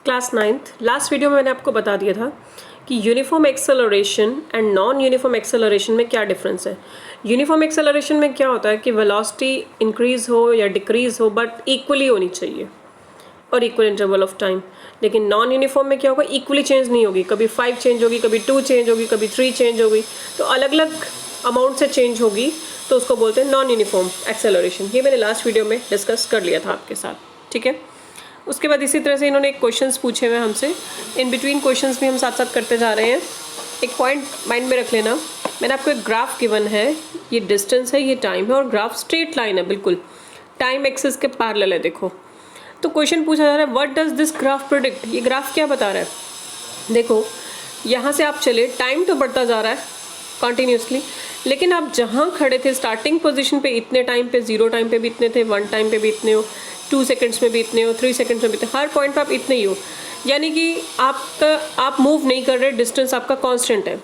Class 9th last video में मैंने आपको बता दिया था कि uniform acceleration and non uniform acceleration में क्या डिफरेंस है। यूनिफॉर्म एक्सेलरेशन में क्या होता है कि वेलोसिटी इंक्रीज हो या डिक्रीज हो बट इक्वली होनी चाहिए और इक्वल इंटरवल ऑफ टाइम। लेकिन नॉन यूनिफॉर्म में क्या होगा, इक्वली चेंज नहीं होगी, कभी 5 चेंज होगी, कभी 2 चेंज होगी, कभी 3 चेंज होगी, तो अलग अलग अमाउंट से चेंज होगी, तो उसको बोलते हैं नॉन यूनिफॉर्म एक्सेलरेशन। ये मैंने लास्ट वीडियो में डिस्कस कर लिया था आपके साथ, ठीक है। उसके बाद इसी तरह से इन्होंने एक क्वेश्चंस पूछे हुए हमसे, इन बिटवीन क्वेश्चंस भी हम साथ साथ करते जा रहे हैं। एक पॉइंट माइंड में रख लेना, मैंने आपको एक ग्राफ गिवन है, ये डिस्टेंस है, ये टाइम है, और ग्राफ स्ट्रेट लाइन है, बिल्कुल टाइम एक्सिस के पैरेलल है। देखो तो क्वेश्चन पूछा जा रहा है, what does this graph predict. ये ग्राफ क्या बता रहा है। देखो यहाँ से आप चले, टाइम तो बढ़ता जा रहा है कॉन्टीन्यूसली, लेकिन आप जहाँ खड़े थे स्टार्टिंग पोजीशन पे, इतने टाइम पे, 0 टाइम पे भी इतने थे, 1 टाइम पे भी इतने हो, 2 सेकंड्स में भी इतने हो, 3 सेकंड्स में भी इतने, हर पॉइंट पे आप इतने ही हो, यानी कि आप मूव नहीं कर रहे, डिस्टेंस आपका कांस्टेंट है।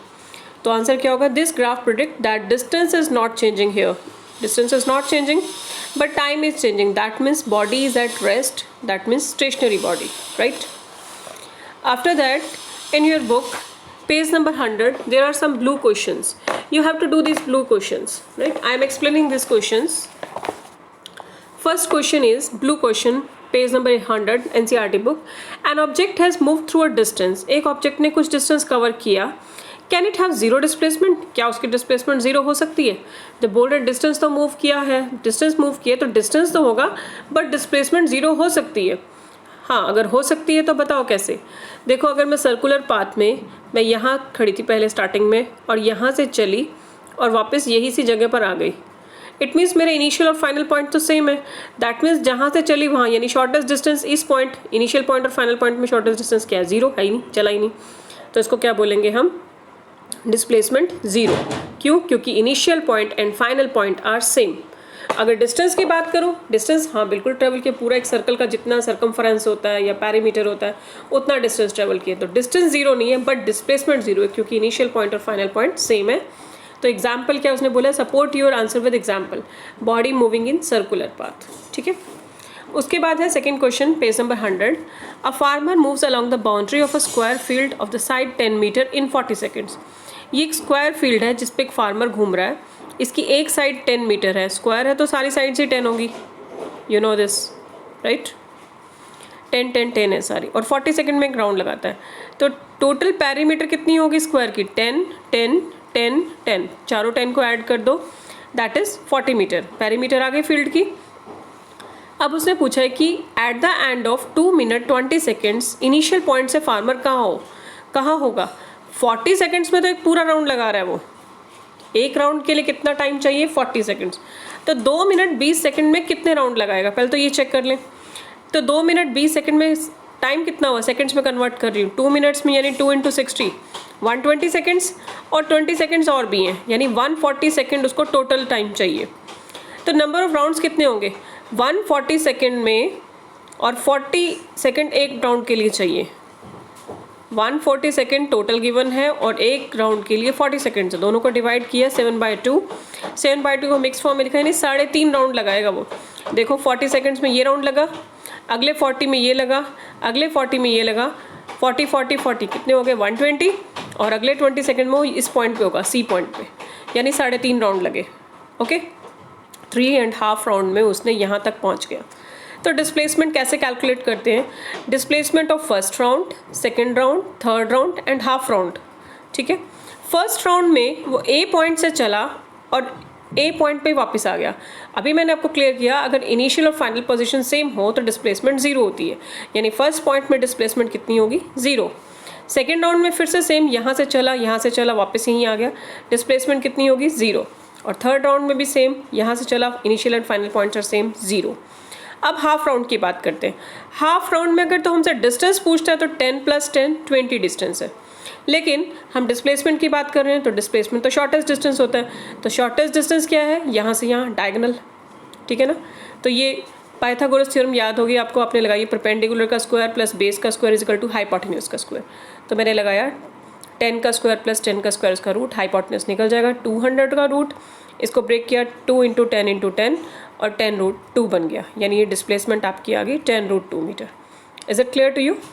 तो आंसर क्या होगा, this graph predict that distance is not changing here, distance is not changing but time is changing, that means body is at rest, that means stationary body, right? After that, in your book page number 100 there are some blue questions. You have to do these blue questions, right? I am explaining these questions. First question is blue question, page number 100 NCERT book. An object has move through a distance, एक object ने कुछ distance cover किया, can it have zero displacement, क्या उसकी displacement zero हो सकती है। जब बोल रहे डिस्टेंस तो मूव किया है, डिस्टेंस मूव किया तो डिस्टेंस तो होगा बट डिस्प्लेसमेंट जीरो हो सकती है। हाँ, अगर हो सकती है तो बताओ कैसे। देखो अगर मैं सर्कुलर पाथ में, मैं यहाँ खड़ी थी पहले स्टार्टिंग में और यहाँ से चली और वापस यही सी जगह पर आ गई, इट मीन्स मेरे इनिशियल और फाइनल पॉइंट तो सेम है। दैट मीन्स जहाँ से चली वहाँ, यानी शॉर्टेस्ट डिस्टेंस इस पॉइंट, इनिशियल पॉइंट और फाइनल पॉइंट में शॉर्टेस्ट डिस्टेंस क्या है, जीरो है ही नहीं, चला ही नहीं। तो इसको क्या बोलेंगे हम, डिस्प्लेसमेंट जीरो। क्यों, क्योंकि initial point and final point are same. अगर डिस्टेंस की बात करूँ, डिस्टेंस हाँ बिल्कुल ट्रेवल किया, पूरा एक सर्कल का जितना सर्कमफरेंस होता है या पैरीमीटर होता है उतना डिस्टेंस ट्रेवल किया, तो डिस्टेंस जीरो नहीं है बट डिस्प्लेसमेंट जीरो है, क्योंकि इनिशियल पॉइंट और फाइनल पॉइंट सेम है। तो एग्जाम्पल क्या उसने बोला, support your answer with example, body moving in circular path, ठीक है। उसके बाद है second question, page number 100। A farmer moves along the boundary of a square field of the side 10 metre in 40 seconds. ये एक स्क्वायर फील्ड है जिस पे एक फार्मर घूम रहा है, इसकी एक साइड 10 मीटर है, स्क्वायर है तो सारी साइड से 10 होगी, यू नो दिस राइट, 10 10 10 है सारी, और 40 सेकेंड में एक राउंड लगाता है, तो टोटल पैरीमीटर कितनी होगी स्क्वायर की, 10 10 10 10, चारों 10 को ऐड कर दो, दैट इज़ 40 मीटर पैरीमीटर आ गई फील्ड की। अब उसने पूछा है कि at the end of 2 minute 20 seconds initial point से फार्मर कहाँ होगा। 40 सेकेंड्स में तो एक पूरा राउंड लगा रहा है वो, एक राउंड के लिए कितना टाइम चाहिए, 40 सेकेंड्स, तो 2 मिनट 20 सेकेंड में कितने राउंड लगाएगा, पहले तो ये चेक कर लें। तो 2 मिनट 20 सेकेंड में टाइम कितना हुआ, सेकेंड्स में कन्वर्ट कर रही हूँ, 2 मिनट्स में यानी 2 × 60 120 सेकेंड्स, और 20 सेकेंड्स और भी हैं, यानी 140 सेकेंड उसको टोटल टाइम चाहिए। तो नंबर ऑफ राउंड्स कितने होंगे, 140 सेकेंड में, और 40 सेकेंड एक राउंड के लिए चाहिए। 140 सेकेंड टोटल गिवन है और एक राउंड के लिए 40 सेकेंड से, दोनों को डिवाइड किया 7/2, 7/2 को मिक्स फॉर्म में लिखा है, यानी 3.5 राउंड लगाएगा वो। देखो 40 सेकेंड्स में ये राउंड लगा, अगले 40 में ये लगा, अगले 40 में ये लगा, 40 40 40 कितने हो गए 120, और अगले 20 सेकेंड में वो इस पॉइंट पे होगा, सी पॉइंट पे, यानी 3.5 राउंड लगे। ओके, 3.5 राउंड में उसने यहाँ तक पहुँच गया। तो डिस्प्लेसमेंट कैसे कैलकुलेट करते हैं, displacement of first round, second round, third round and half round, ठीक है। फर्स्ट राउंड में वो ए पॉइंट से चला और ए पॉइंट पे वापस आ गया। अभी मैंने आपको क्लियर किया, अगर इनिशियल और फाइनल पोजीशन सेम हो तो डिस्प्लेसमेंट जीरो होती है, यानी फर्स्ट पॉइंट में डिस्प्लेसमेंट कितनी होगी, जीरो। सेकेंड राउंड में फिर से सेम, यहाँ से चला वापस यहीं आ गया, डिस्प्लेसमेंट कितनी होगी, जीरो। और थर्ड राउंड में भी सेम, यहाँ से चला, initial and final points are same, zero. अब हाफ राउंड की बात करते हैं। हाफ राउंड में अगर तो हमसे डिस्टेंस पूछता है तो 10 + 10 20 डिस्टेंस है, लेकिन हम डिस्प्लेसमेंट की बात कर रहे हैं तो डिस्प्लेसमेंट तो शॉर्टेस्ट डिस्टेंस होता है। तो शॉर्टेस्ट डिस्टेंस क्या है, यहाँ से यहाँ डायगोनल, ठीक है ना। तो ये पाइथागोरस थ्योरम याद होगी आपको, आपने लगाई परपेंडिकुलर का स्क्वायर प्लस बेस का स्क्वायर इक्वल टू हाइपोटेन्यूज का स्क्वायर। तो मैंने लगाया 10 का स्क्वायर प्लस 10 का स्क्वायर, उसका रूट, हाइपोटेन्यूज निकल जाएगा 200 का रूट, इसको ब्रेक किया 2 × 10 × 10 और 10√2 बन गया, यानी ये डिस्प्लेसमेंट आपकी आ गई 10√2 metre. Is it clear to you.